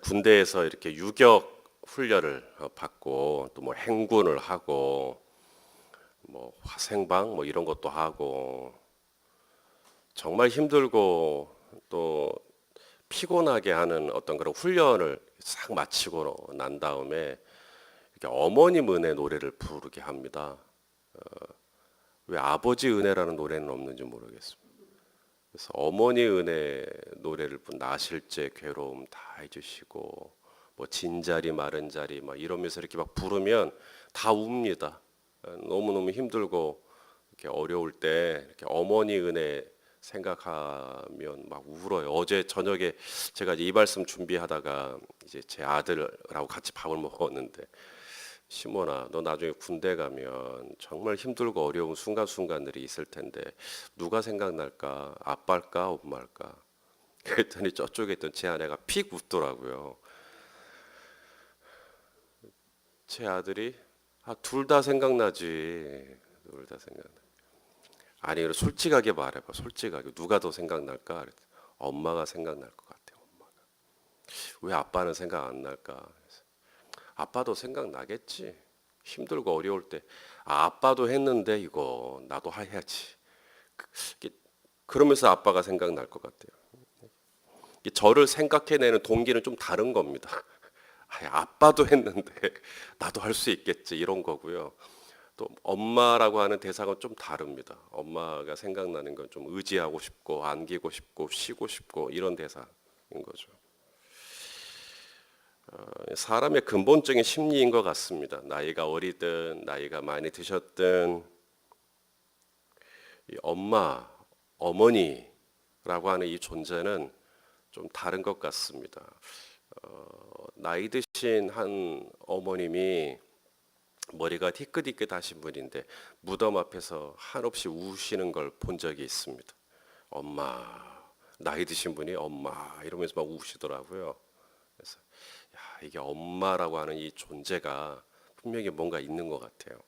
군대에서 이렇게 유격 훈련을 받고 또 뭐 행군을 하고 뭐 화생방 뭐 이런 것도 하고 정말 힘들고 또 피곤하게 하는 어떤 그런 훈련을 싹 마치고 난 다음에 이렇게 어머님 은혜 노래를 부르게 합니다. 왜 아버지 은혜라는 노래는 없는지 모르겠습니다. 그래서 어머니 은혜 노래를 나실제 괴로움 다 해주시고 뭐 진자리 마른 자리 막 이러면서 이렇게 막 부르면 다 웁니다. 너무너무 힘들고 이렇게 어려울 때 이렇게 어머니 은혜 생각하면 막 울어요. 어제 저녁에 제가 이 말씀 준비하다가 이제 제 아들하고 같이 밥을 먹었는데, 시몬아, 너 나중에 군대 가면 정말 힘들고 어려운 순간순간들이 있을 텐데 누가 생각날까? 아빠일까? 엄마일까? 그랬더니 저쪽에 있던 제 아내가 픽 웃더라고요. 제 아들이 둘 다 생각나지. 둘 다 생각나. 아니, 그럼 솔직하게 말해봐. 솔직하게 누가 더 생각날까? 그랬더니 엄마가 생각날 것 같아요. 엄마가. 왜 아빠는 생각 안 날까? 아빠도 생각나겠지. 힘들고 어려울 때 아빠도 했는데 이거 나도 해야지. 그러면서 아빠가 생각날 것 같아요. 저를 생각해내는 동기는 좀 다른 겁니다. 아빠도 했는데 나도 할 수 있겠지 이런 거고요. 또 엄마라고 하는 대상은 좀 다릅니다. 엄마가 생각나는 건 좀 의지하고 싶고 안기고 싶고 쉬고 싶고 이런 대상인 거죠. 사람의 근본적인 심리인 것 같습니다. 나이가 어리든 나이가 많이 드셨든 이 엄마, 어머니라고 하는 이 존재는 좀 다른 것 같습니다. 나이 드신 한 어머님이 머리가 희끗희끗하신 분인데 무덤 앞에서 한없이 우시는 걸 본 적이 있습니다. 엄마, 나이 드신 분이 엄마 이러면서 막 우시더라고요. 그래서 이게 엄마라고 하는 이 존재가 분명히 뭔가 있는 것 같아요.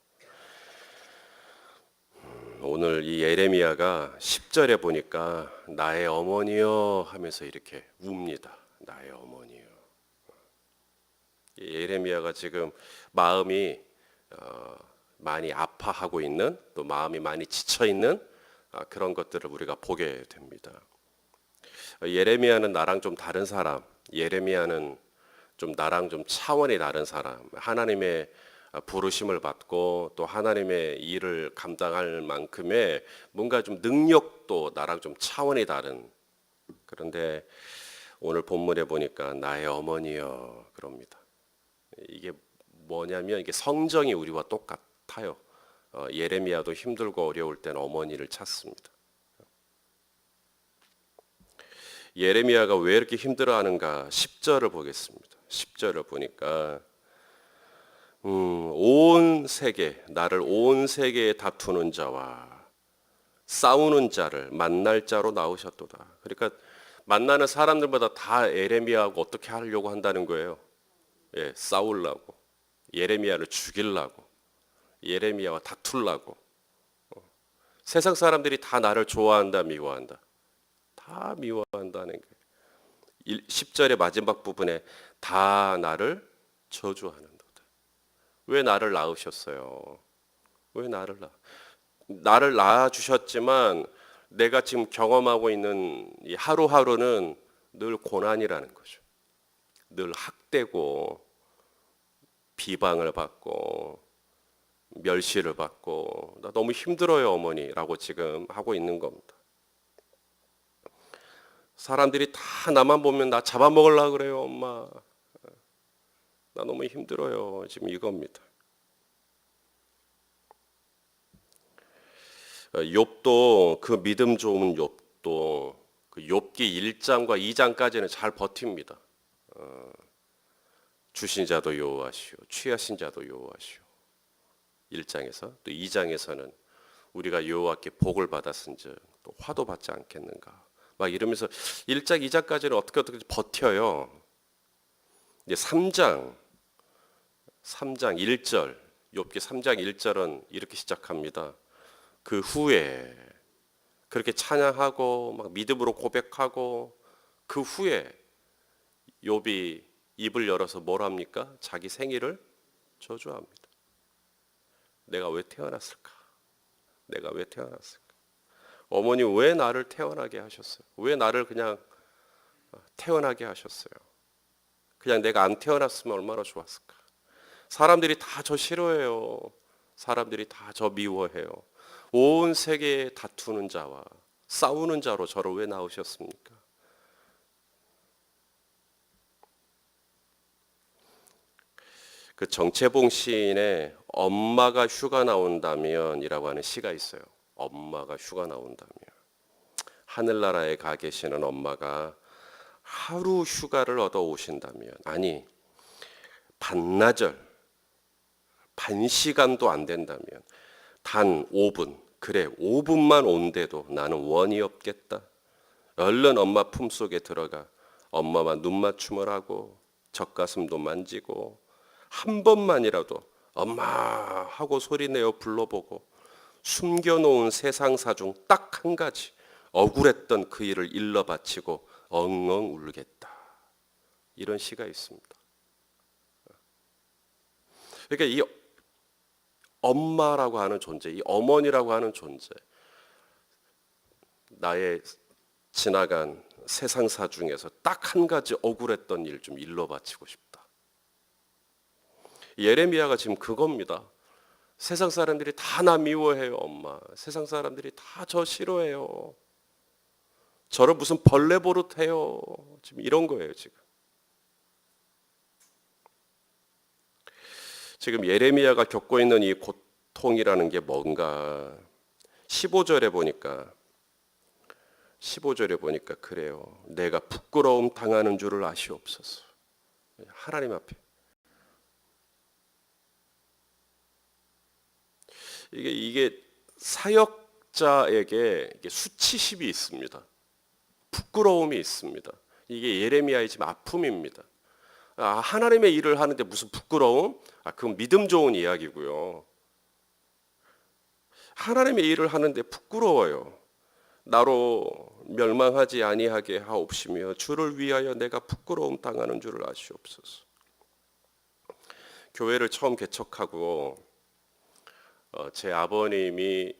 오늘 이 예레미야가 10절에 보니까 나의 어머니여 하면서 이렇게 웁니다. 나의 어머니여. 예레미야가 지금 마음이 많이 아파하고 있는, 또 마음이 많이 지쳐 있는 그런 것들을 우리가 보게 됩니다. 예레미야는 나랑 좀 다른 사람, 예레미야는 좀 나랑 좀 차원이 다른 사람, 하나님의 부르심을 받고 또 하나님의 일을 감당할 만큼의 뭔가 좀 능력도 나랑 좀 차원이 다른. 그런데 오늘 본문에 보니까 나의 어머니여 그럽니다. 이게 뭐냐면 이게 성정이 우리와 똑같아요. 예레미야도 힘들고 어려울 때는 어머니를 찾습니다. 예레미야가 왜 이렇게 힘들어하는가? 10절을 보겠습니다. 10절을 보니까 온 세계, 나를 온 세계에 다투는 자와 싸우는 자를 만날 자로 나오셨도다. 그러니까 만나는 사람들마다 다 예레미야하고 어떻게 하려고 한다는 거예요. 싸우려고, 예레미야를 죽이려고, 예레미야와 다투려고. 세상 사람들이 다 나를 좋아한다, 미워한다. 다 미워한다는 거예요. 10절의 마지막 부분에 다 나를 저주하는도다. 왜 나를 낳으셨어요? 왜 나를 낳아주셨지만 내가 지금 경험하고 있는 이 하루하루는 늘 고난이라는 거죠. 늘 학대고 비방을 받고 멸시를 받고 나 너무 힘들어요 어머니라고 지금 하고 있는 겁니다. 사람들이 다 나만 보면 나 잡아먹으려고 그래요 엄마. 나 너무 힘들어요 지금 이겁니다. 욥도 그 믿음 좋은 욥도 그 욥기 1장과 2장까지는 잘 버팁니다. 주신 자도 여호와시오 취하신 자도 여호와시오. 1장에서 또 2장에서는 우리가 여호와께 복을 받았은즉 또 화도 받지 않겠는가 막 이러면서 1장 2장까지는 어떻게 버텨요. 이제 3장 1절 욥기 3장 1절은 이렇게 시작합니다. 그 후에 그렇게 찬양하고 막 믿음으로 고백하고 그 후에 욥이 입을 열어서 뭘 합니까? 자기 생일을 저주합니다. 내가 왜 태어났을까? 내가 왜 태어났을까? 어머니 왜 나를 태어나게 하셨어요? 왜 나를 그냥 태어나게 하셨어요? 그냥 내가 안 태어났으면 얼마나 좋았을까? 사람들이 다 저 싫어해요. 사람들이 다 저 미워해요. 온 세계에 다투는 자와 싸우는 자로 저를 왜 낳으셨습니까? 그 정채봉 시인의 엄마가 휴가 나온다면이라고 하는 시가 있어요. 엄마가 휴가 나온다면. 하늘나라에 가 계시는 엄마가 하루 휴가를 얻어 오신다면, 아니 반나절 반 시간도 안 된다면, 단 5분, 그래 5분만 온대도 나는 원이 없겠다. 얼른 엄마 품속에 들어가 엄마와 눈 맞춤을 하고 젖가슴도 만지고 한 번만이라도 엄마 하고 소리내어 불러보고 숨겨놓은 세상사 중 딱 한 가지 억울했던 그 일을 일러 바치고 엉엉 울겠다. 이런 시가 있습니다. 그러니까 이 엄마라고 하는 존재, 이 어머니라고 하는 존재, 나의 지나간 세상사 중에서 딱 한 가지 억울했던 일 좀 일러 바치고 싶다. 예레미야가 지금 그겁니다. 세상 사람들이 다 나 미워해요, 엄마. 세상 사람들이 다 저 싫어해요. 저를 무슨 벌레 버릇해요. 지금 이런 거예요, 지금. 지금 예레미야가 겪고 있는 이 고통이라는 게 뭔가 15절에 보니까 그래요. 내가 부끄러움 당하는 줄을 아시옵소서. 하나님 앞에. 이게 사역자에게 수치심이 있습니다. 부끄러움이 있습니다. 이게 예레미야의 지금 아픔입니다. 하나님의 일을 하는데 무슨 부끄러움? 그건 믿음 좋은 이야기고요. 하나님의 일을 하는데 부끄러워요. 나로 멸망하지 아니하게 하옵시며 주를 위하여 내가 부끄러움 당하는 줄을 아시옵소서. 교회를 처음 개척하고 제 아버님이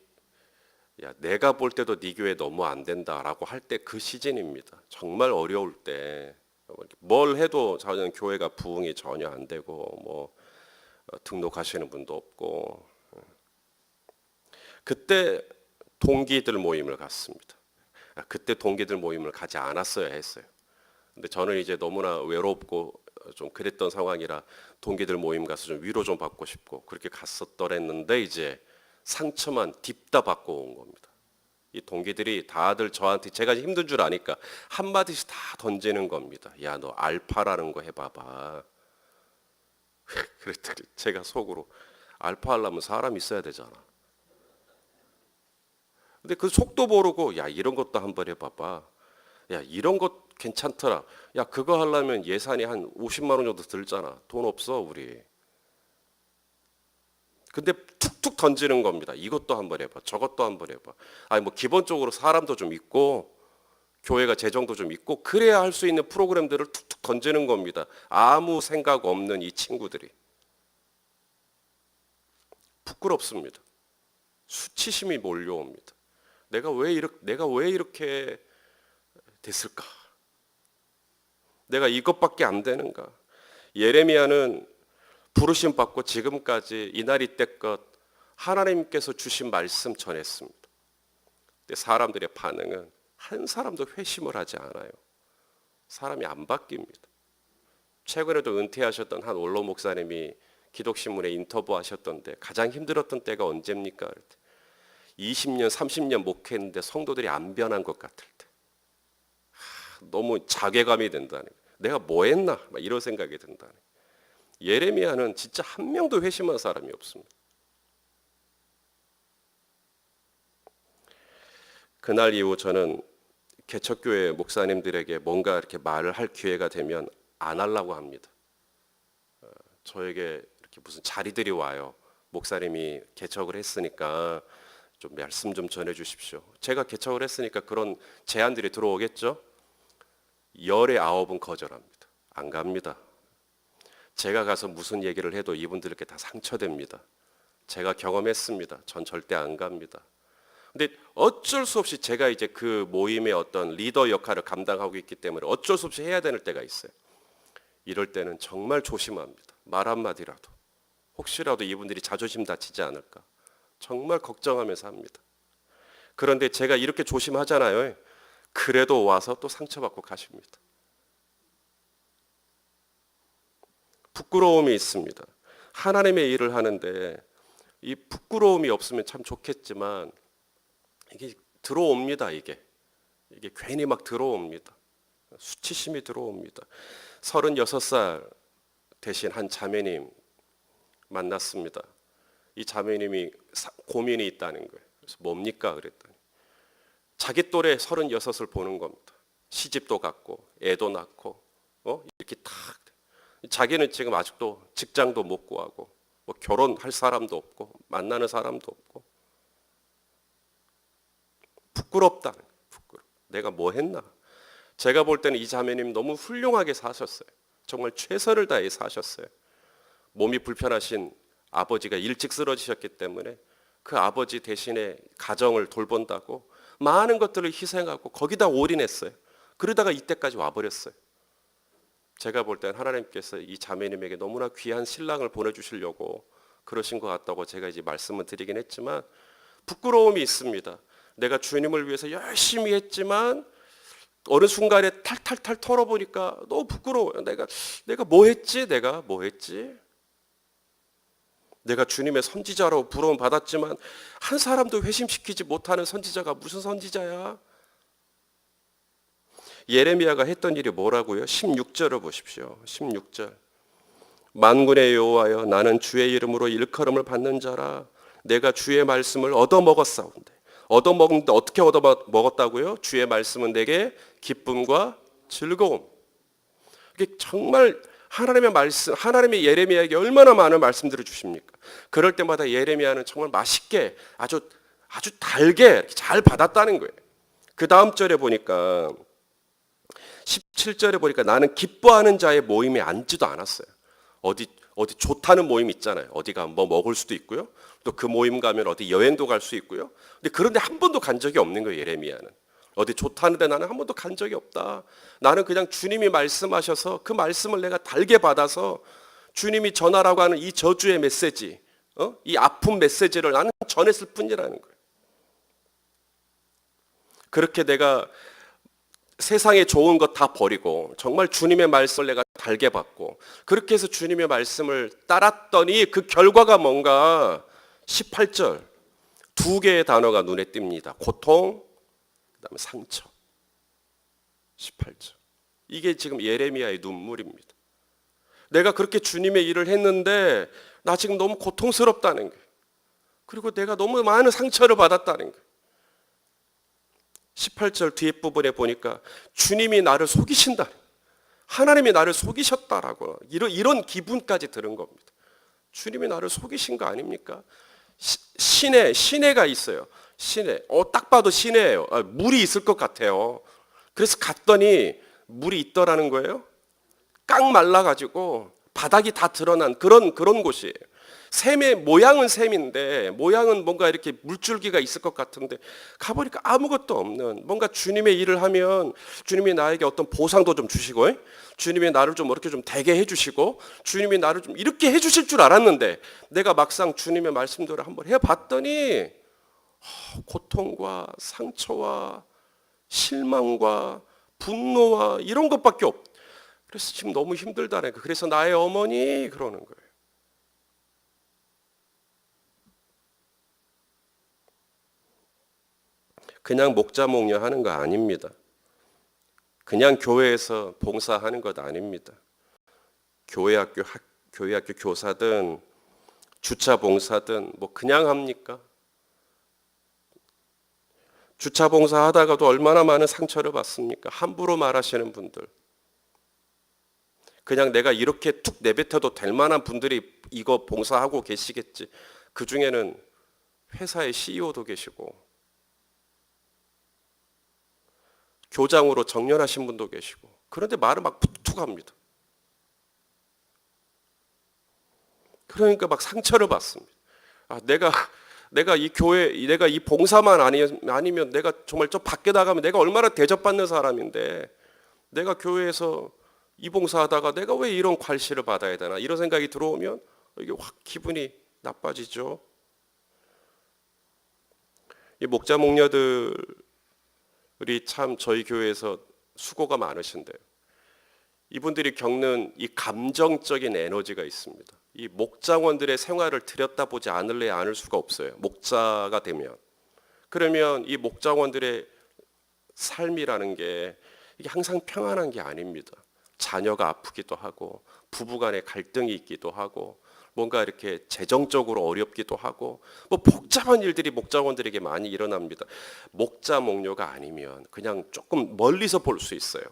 야, 내가 볼 때도 네 교회 너무 안 된다라고 할 때 그 시즌입니다. 정말 어려울 때 뭘 해도 저는 교회가 부흥이 전혀 안 되고 뭐 등록하시는 분도 없고 그때 동기들 모임을 갔습니다. 그때 동기들 모임을 가지 않았어야 했어요. 근데 저는 이제 너무나 외롭고 좀 그랬던 상황이라 동기들 모임 가서 좀 위로 좀 받고 싶고 그렇게 갔었더랬는데 이제 상처만 딥다 받고 온 겁니다. 이 동기들이 다들 저한테 제가 힘든 줄 아니까 한마디씩 다 던지는 겁니다. 야, 너 알파라는 거 해봐봐. 그랬더니 제가 속으로 알파 하려면 사람 있어야 되잖아. 근데 그 속도 모르고 야, 이런 것도 한번 해봐봐. 야, 이런 것 괜찮더라. 야, 그거 하려면 예산이 한 50만 원 정도 들잖아. 돈 없어 우리. 근데 툭툭 던지는 겁니다. 이것도 한번 해봐. 저것도 한번 해봐. 아니 뭐 기본적으로 사람도 좀 있고 교회가 재정도 좀 있고 그래야 할 수 있는 프로그램들을 툭툭 던지는 겁니다. 아무 생각 없는 이 친구들이. 부끄럽습니다. 수치심이 몰려옵니다. 내가 왜 이렇게 됐을까? 내가 이것밖에 안 되는가? 예레미야는 부르심 받고 지금까지 이날 이때껏 하나님께서 주신 말씀 전했습니다. 근데 사람들의 반응은 한 사람도 회심을 하지 않아요. 사람이 안 바뀝니다. 최근에도 은퇴하셨던 한 원로 목사님이 기독신문에 인터뷰하셨던데 가장 힘들었던 때가 언제입니까? 20년, 30년 목회했는데 성도들이 안 변한 것 같을 때. 너무 자괴감이 된다는 거예요. 내가 뭐 했나? 이런 생각이 든다는 거예요. 예레미야는 진짜 한 명도 회심한 사람이 없습니다. 그날 이후 저는 개척교회 목사님들에게 뭔가 이렇게 말을 할 기회가 되면 안 하려고 합니다. 저에게 이렇게 무슨 자리들이 와요. 목사님이 개척을 했으니까 좀 말씀 좀 전해 주십시오. 제가 개척을 했으니까 그런 제안들이 들어오겠죠. 열의 9은 거절합니다. 안 갑니다. 제가 가서 무슨 얘기를 해도 이분들께 다 상처됩니다. 제가 경험했습니다. 전 절대 안 갑니다. 근데 어쩔 수 없이 제가 이제 그 모임의 어떤 리더 역할을 감당하고 있기 때문에 어쩔 수 없이 해야 되는 때가 있어요. 이럴 때는 정말 조심합니다. 말 한마디라도. 혹시라도 이분들이 자존심 다치지 않을까. 정말 걱정하면서 합니다. 그런데 제가 이렇게 조심하잖아요. 그래도 와서 또 상처받고 가십니다. 부끄러움이 있습니다. 하나님의 일을 하는데 이 부끄러움이 없으면 참 좋겠지만 이게 들어옵니다. 이게 괜히 막 들어옵니다. 수치심이 들어옵니다. 36살 되신 한 자매님 만났습니다. 이 자매님이 고민이 있다는 거예요. 그래서 뭡니까? 그랬더니 자기 또래 36을 보는 겁니다. 시집도 갔고 애도 낳고 이렇게 탁 자기는 지금 아직도 직장도 못 구하고 뭐 결혼할 사람도 없고 만나는 사람도 없고 부끄럽다는 거예요. 내가 뭐 했나? 제가 볼 때는 이 자매님 너무 훌륭하게 사셨어요. 정말 최선을 다해 사셨어요. 몸이 불편하신 아버지가 일찍 쓰러지셨기 때문에 그 아버지 대신에 가정을 돌본다고 많은 것들을 희생하고 거기다 올인했어요. 그러다가 이때까지 와버렸어요. 제가 볼 때는 하나님께서 이 자매님에게 너무나 귀한 신랑을 보내주시려고 그러신 것 같다고 제가 이제 말씀을 드리긴 했지만 부끄러움이 있습니다. 내가 주님을 위해서 열심히 했지만 어느 순간에 탈탈탈 털어보니까 너무 부끄러워요. 내가 뭐 했지? 내가 주님의 선지자로 부름 받았지만 한 사람도 회심시키지 못하는 선지자가 무슨 선지자야? 예레미야가 했던 일이 뭐라고요? 16절을 보십시오. 16절. 만군의 여호와여 나는 주의 이름으로 일컬음을 받는 자라. 내가 주의 말씀을 얻어먹었사온데. 얻어먹는데 어떻게 얻어먹었다고요? 주의 말씀은 내게 기쁨과 즐거움. 이게 정말 하나님의 말씀, 하나님의 예레미야에게 얼마나 많은 말씀들을 주십니까? 그럴 때마다 예레미야는 정말 맛있게 아주 달게 잘 받았다는 거예요. 그 다음 절에 보니까 17절에 보니까 나는 기뻐하는 자의 모임에 앉지도 않았어요. 어디 좋다는 모임 있잖아요. 어디가 뭐 먹을 수도 있고요. 또 그 모임 가면 어디 여행도 갈 수 있고요. 근데 그런데 한 번도 간 적이 없는 거예요. 예레미야는. 어디 좋다는데 나는 한 번도 간 적이 없다. 나는 그냥 주님이 말씀하셔서 그 말씀을 내가 달게 받아서 주님이 전하라고 하는 이 저주의 메시지, 이 아픈 메시지를 나는 전했을 뿐이라는 거예요. 그렇게 내가 세상에 좋은 것 다 버리고 정말 주님의 말씀을 내가 달게 받고 그렇게 해서 주님의 말씀을 따랐더니 그 결과가 뭔가 18절 두 개의 단어가 눈에 띕니다. 고통, 그다음에 상처. 18절. 이게 지금 예레미야의 눈물입니다. 내가 그렇게 주님의 일을 했는데 나 지금 너무 고통스럽다는 거예요. 그리고 내가 너무 많은 상처를 받았다는 거예요. 18절 뒤에 부분에 보니까 주님이 나를 속이신다. 하나님이 나를 속이셨다라고 이런 기분까지 들은 겁니다. 주님이 나를 속이신 거 아닙니까? 시내가 있어요. 시내. 딱 봐도 시내예요. 물이 있을 것 같아요. 그래서 갔더니 물이 있더라는 거예요. 깡 말라가지고 바닥이 다 드러난 그런 곳이에요. 샘의 모양은 샘인데 모양은 뭔가 이렇게 물줄기가 있을 것 같은데 가보니까 아무것도 없는 뭔가 주님의 일을 하면 주님이 나에게 어떤 보상도 좀 주시고 주님이 나를 좀 이렇게 좀 되게 해주시고 주님이 나를 좀 이렇게 해주실 줄 알았는데 내가 막상 주님의 말씀대로 한번 해봤더니 고통과 상처와 실망과 분노와 이런 것밖에 없. 그래서 지금 너무 힘들다는 거예요. 그래서 나의 어머니 그러는 거예요. 그냥 목자 목녀 하는 거 아닙니다. 그냥 교회에서 봉사하는 것 아닙니다. 교회 학교 교사든 주차 봉사든 뭐 그냥 합니까? 주차 봉사하다가도 얼마나 많은 상처를 받습니까? 함부로 말하시는 분들. 그냥 내가 이렇게 툭 내뱉어도 될 만한 분들이 이거 봉사하고 계시겠지. 그 중에는 회사의 CEO도 계시고 교장으로 정년하신 분도 계시고 그런데 말을 막 툭툭 합니다. 그러니까 막 상처를 받습니다. 아, 내가 이 교회, 내가 이 봉사만 아니면 내가 정말 저 밖에 나가면 내가 얼마나 대접받는 사람인데 내가 교회에서 이 봉사하다가 내가 왜 이런 괄시를 받아야 되나 이런 생각이 들어오면 이게 확 기분이 나빠지죠. 이 목자 목녀들이 참 저희 교회에서 수고가 많으신데요. 이분들이 겪는 이 감정적인 에너지가 있습니다. 이 목장원들의 생활을 들여다보지 않을래 않을 수가 없어요. 목자가 되면. 그러면 이 목장원들의 삶이라는 게 이게 항상 평안한 게 아닙니다. 자녀가 아프기도 하고 부부간의 갈등이 있기도 하고 뭔가 이렇게 재정적으로 어렵기도 하고 뭐 복잡한 일들이 목장원들에게 많이 일어납니다. 목자 목녀가 아니면 그냥 조금 멀리서 볼 수 있어요.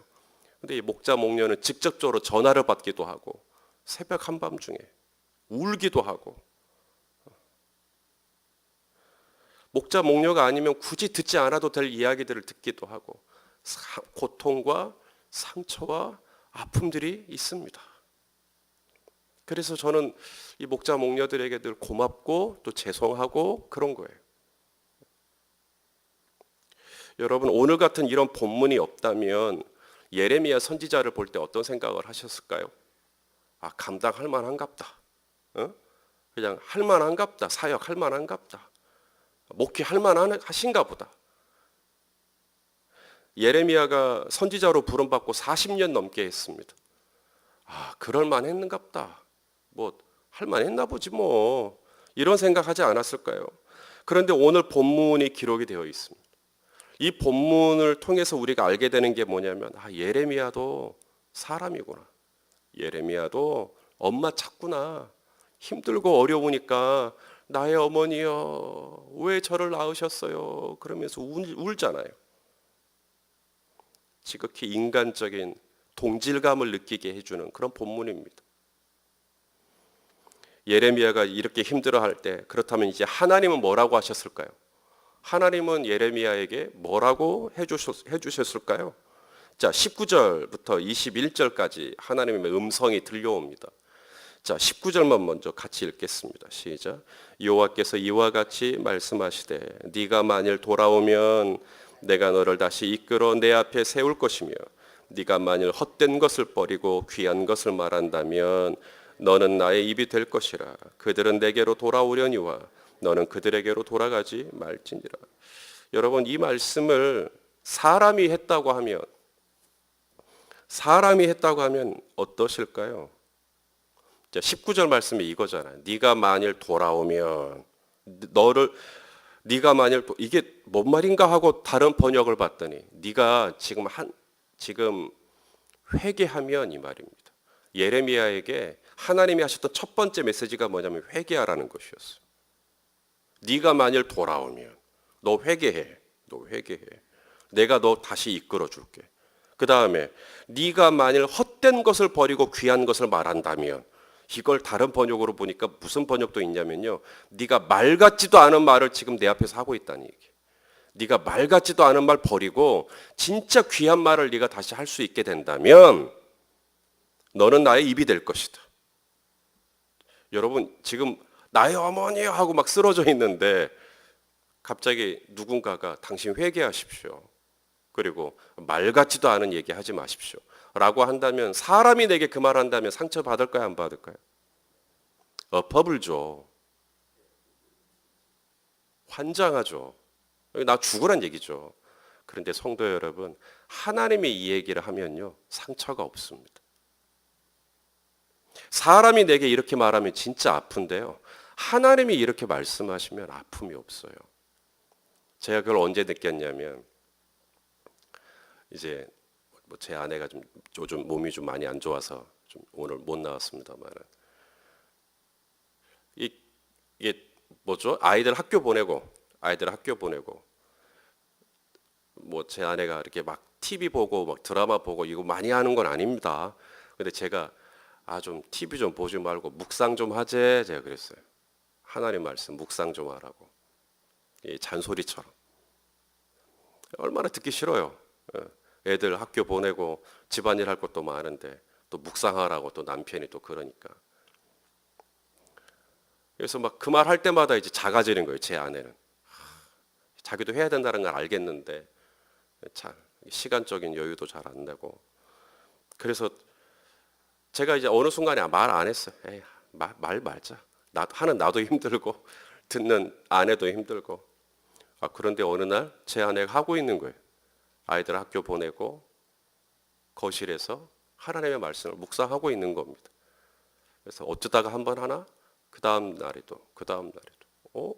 근데 이 목자 목녀는 직접적으로 전화를 받기도 하고 새벽 한밤중에 울기도 하고 목자 목녀가 아니면 굳이 듣지 않아도 될 이야기들을 듣기도 하고 고통과 상처와 아픔들이 있습니다. 그래서 저는 이 목자 목녀들에게 늘 고맙고 또 죄송하고 그런 거예요. 여러분 오늘 같은 이런 본문이 없다면 예레미야 선지자를 볼 때 어떤 생각을 하셨을까요? 아, 감당할 만한갑다. 그냥 할 만한갑다. 사역 할 만한갑다. 목회할 만하신가 보다. 예레미야가 선지자로 부름받고 40년 넘게 했습니다. 아, 그럴 만했는갑다. 뭐 할 만했나 보지 뭐. 이런 생각하지 않았을까요? 그런데 오늘 본문이 기록이 되어 있습니다. 이 본문을 통해서 우리가 알게 되는 게 뭐냐면 아, 예레미야도 사람이구나. 예레미야도 엄마 찾구나. 힘들고 어려우니까 나의 어머니여 왜 저를 낳으셨어요? 그러면서 울잖아요. 지극히 인간적인 동질감을 느끼게 해주는 그런 본문입니다. 예레미야가 이렇게 힘들어할 때 그렇다면 이제 하나님은 뭐라고 하셨을까요? 하나님은 예레미야에게 뭐라고 해주셨을까요? 자, 19절부터 21절까지 하나님의 음성이 들려옵니다. 자, 19절만 먼저 같이 읽겠습니다. 시작. 여호와께서 이와 같이 말씀하시되 네가 만일 돌아오면 내가 너를 다시 이끌어 내 앞에 세울 것이며 네가 만일 헛된 것을 버리고 귀한 것을 말한다면 너는 나의 입이 될 것이라. 그들은 내게로 돌아오려니와 너는 그들에게로 돌아가지 말지니라. 여러분 이 말씀을 사람이 했다고 하면 어떠실까요? 자, 19절 말씀이 이거잖아요. 네가 만일 돌아오면 네가 만일 이게 뭔 말인가 하고 다른 번역을 봤더니 네가 지금 회개하면 이 말입니다. 예레미야에게 하나님이 하셨던 첫 번째 메시지가 뭐냐면 회개하라는 것이었어요. 네가 만일 돌아오면 너 회개해. 내가 너 다시 이끌어 줄게. 그 다음에 네가 만일 헛된 것을 버리고 귀한 것을 말한다면 이걸 다른 번역으로 보니까 무슨 번역도 있냐면요. 네가 말 같지도 않은 말을 지금 내 앞에서 하고 있다는 얘기예요. 네가 말 같지도 않은 말 버리고 진짜 귀한 말을 네가 다시 할 수 있게 된다면 너는 나의 입이 될 것이다. 여러분 지금 나의 어머니 하고 막 쓰러져 있는데 갑자기 누군가가 당신 회개하십시오. 그리고 말 같지도 않은 얘기 하지 마십시오. 라고 한다면 사람이 내게 그 말 한다면 상처 받을까요? 안 받을까요? 법을 줘. 환장하죠. 나 죽으란 얘기죠. 그런데 성도 여러분 하나님이 이 얘기를 하면요 상처가 없습니다. 사람이 내게 이렇게 말하면 진짜 아픈데요. 하나님이 이렇게 말씀하시면 아픔이 없어요. 제가 그걸 언제 느꼈냐면 이제 제 아내가 좀 요즘 몸이 좀 많이 안 좋아서 좀 오늘 못 나왔습니다만 이게 뭐죠? 아이들 학교 보내고 뭐 제 아내가 이렇게 막 TV 보고 막 드라마 보고 이거 많이 하는 건 아닙니다. 근데 제가 좀 TV 좀 보지 말고 묵상 좀 하재 제가 그랬어요. 하나님 말씀 묵상 좀 하라고. 잔소리처럼. 얼마나 듣기 싫어요. 애들 학교 보내고 집안일 할 것도 많은데 또 묵상하라고 또 남편이 또 그러니까. 그래서 막 그 말 할 때마다 이제 작아지는 거예요. 제 아내는. 자기도 해야 된다는 걸 알겠는데 잘 시간적인 여유도 잘 안 되고. 그래서 제가 이제 어느 순간에 말 안 했어요. 에이, 말 말자. 하는 나도 힘들고 듣는 아내도 힘들고. 그런데 어느 날 제 아내가 하고 있는 거예요. 아이들 학교 보내고 거실에서 하나님의 말씀을 묵상하고 있는 겁니다. 그래서 어쩌다가 한 번 하나, 그 다음 날에도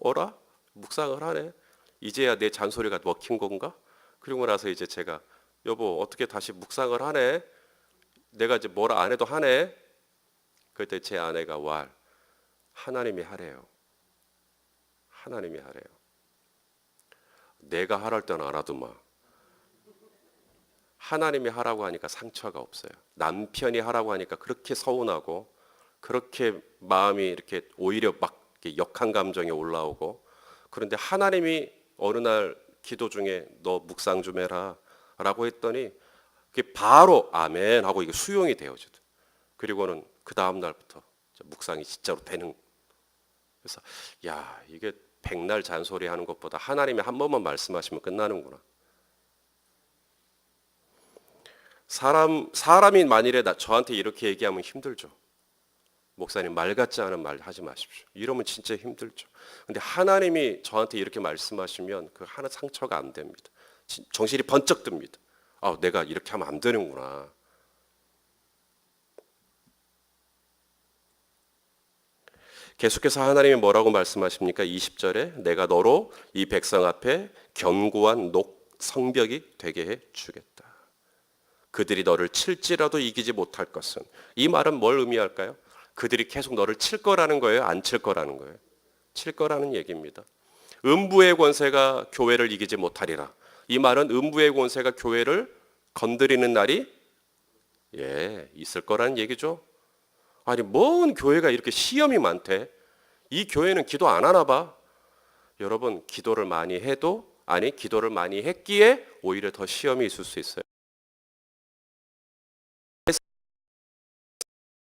어라? 묵상을 하네. 이제야 내 잔소리가 먹힌 건가? 그리고 나서 이제 제가 여보 어떻게 다시 묵상을 하네? 내가 이제 뭐라 안 해도 하네. 그때 제 아내가 하나님이 하래요. 하나님이 하래요. 내가 하랄 때는 안 하더만. 하나님이 하라고 하니까 상처가 없어요. 남편이 하라고 하니까 그렇게 서운하고 그렇게 마음이 이렇게 오히려 막 이렇게 역한 감정이 올라오고. 그런데 하나님이 어느 날 기도 중에 너 묵상 좀 해라 라고 했더니 그게 바로 아멘 하고 이게 수용이 되어지더. 그리고는 그 다음 날부터 묵상이 진짜로 되는. 그래서 야, 이게 백날 잔소리 하는 것보다 하나님이 한 번만 말씀하시면 끝나는구나. 사람이 만일에 저한테 이렇게 얘기하면 힘들죠. 목사님 말 같지 않은 말 하지 마십시오. 이러면 진짜 힘들죠. 근데 하나님이 저한테 이렇게 말씀하시면 그 하나 상처가 안 됩니다. 정신이 번쩍 듭니다. 내가 이렇게 하면 안 되는구나. 계속해서 하나님이 뭐라고 말씀하십니까? 20절에 내가 너로 이 백성 앞에 견고한 성벽이 되게 해 주겠다. 그들이 너를 칠지라도 이기지 못할 것은. 이 말은 뭘 의미할까요? 그들이 계속 너를 칠 거라는 거예요? 안 칠 거라는 거예요? 칠 거라는 얘기입니다. 음부의 권세가 교회를 이기지 못하리라. 이 말은 음부의 권세가 교회를 건드리는 날이 있을 거라는 얘기죠. 아니 뭔 교회가 이렇게 시험이 많대? 이 교회는 기도 안 하나 봐. 여러분 기도를 많이 해도 기도를 많이 했기에 오히려 더 시험이 있을 수 있어요.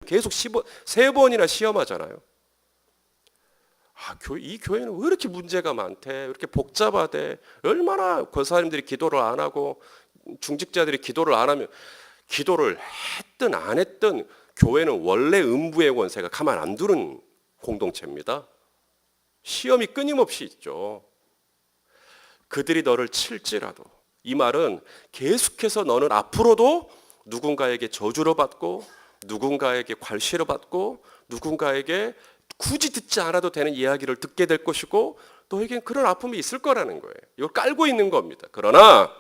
계속 3번이나 시험하잖아요. 이 교회는 왜 이렇게 문제가 많대? 왜 이렇게 복잡하대? 얼마나 권사님들이 기도를 안 하고 중직자들이 기도를 안 하면, 기도를 했든 안 했든 교회는 원래 음부의 권세가 가만 안 두는 공동체입니다. 시험이 끊임없이 있죠. 그들이 너를 칠지라도. 이 말은 계속해서 너는 앞으로도 누군가에게 저주를 받고 누군가에게 괄시를 받고 누군가에게 굳이 듣지 않아도 되는 이야기를 듣게 될 것이고 너에겐 그런 아픔이 있을 거라는 거예요. 이걸 깔고 있는 겁니다. 그러나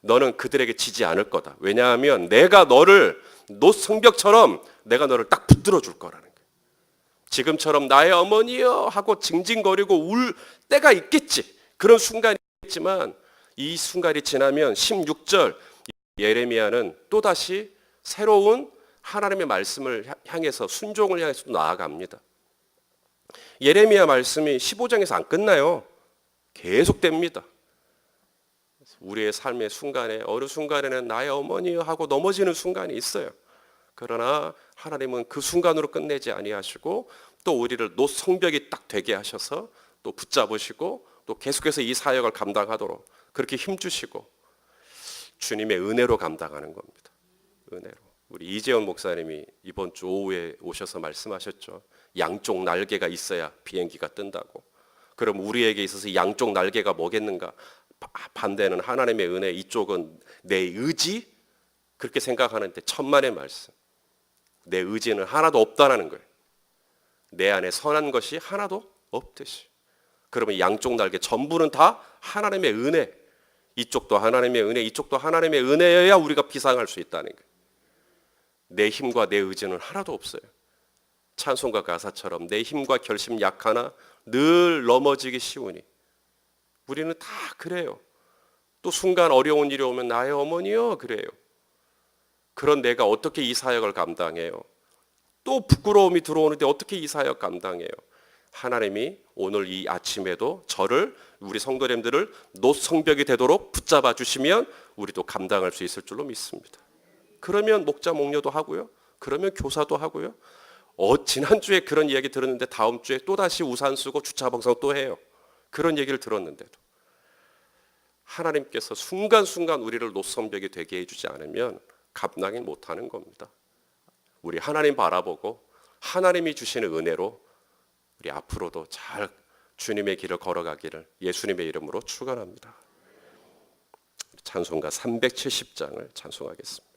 너는 그들에게 지지 않을 거다. 왜냐하면 내가 너를 노성벽처럼 내가 너를 딱 붙들어 줄 거라는 거예요. 지금처럼 나의 어머니여 하고 징징거리고 울 때가 있겠지. 그런 순간이 있겠지만 이 순간이 지나면 16절 예레미야는 또다시 새로운 하나님의 말씀을 향해서 순종을 향해서 나아갑니다. 예레미야 말씀이 15장에서 안 끝나요. 계속됩니다. 우리의 삶의 순간에 어느 순간에는 나의 어머니여 하고 넘어지는 순간이 있어요. 그러나 하나님은 그 순간으로 끝내지 아니하시고 또 우리를 노성벽이 딱 되게 하셔서 또 붙잡으시고 또 계속해서 이 사역을 감당하도록 그렇게 힘주시고 주님의 은혜로 감당하는 겁니다. 은혜로. 우리 이재원 목사님이 이번 주 오후에 오셔서 말씀하셨죠. 양쪽 날개가 있어야 비행기가 뜬다고. 그럼 우리에게 있어서 양쪽 날개가 뭐겠는가? 반대는 하나님의 은혜, 이쪽은 내 의지? 그렇게 생각하는데 천만의 말씀. 내 의지는 하나도 없다라는 거예요. 내 안에 선한 것이 하나도 없듯이. 그러면 양쪽 날개 전부는 다 하나님의 은혜. 이쪽도 하나님의 은혜, 이쪽도 하나님의 은혜여야 우리가 비상할 수 있다는 거예요. 내 힘과 내 의지는 하나도 없어요. 찬송가 가사처럼 내 힘과 결심 약하나 늘 넘어지기 쉬우니. 우리는 다 그래요. 또 순간 어려운 일이 오면 나의 어머니요 그래요. 그런 내가 어떻게 이 사역을 감당해요? 또 부끄러움이 들어오는데 어떻게 이 사역 감당해요? 하나님이 오늘 이 아침에도 저를, 우리 성도님들을 노성벽이 되도록 붙잡아 주시면 우리도 감당할 수 있을 줄로 믿습니다. 그러면 목자 목녀도 하고요. 그러면 교사도 하고요. 지난주에 그런 이야기 들었는데 다음 주에 또다시 우산 쓰고 주차 방송 또 해요. 그런 얘기를 들었는데도 하나님께서 순간순간 우리를 노선벽이 되게 해주지 않으면 감당이 못하는 겁니다. 우리 하나님 바라보고 하나님이 주시는 은혜로 우리 앞으로도 잘 주님의 길을 걸어가기를 예수님의 이름으로 축원합니다. 찬송가 370장을 찬송하겠습니다.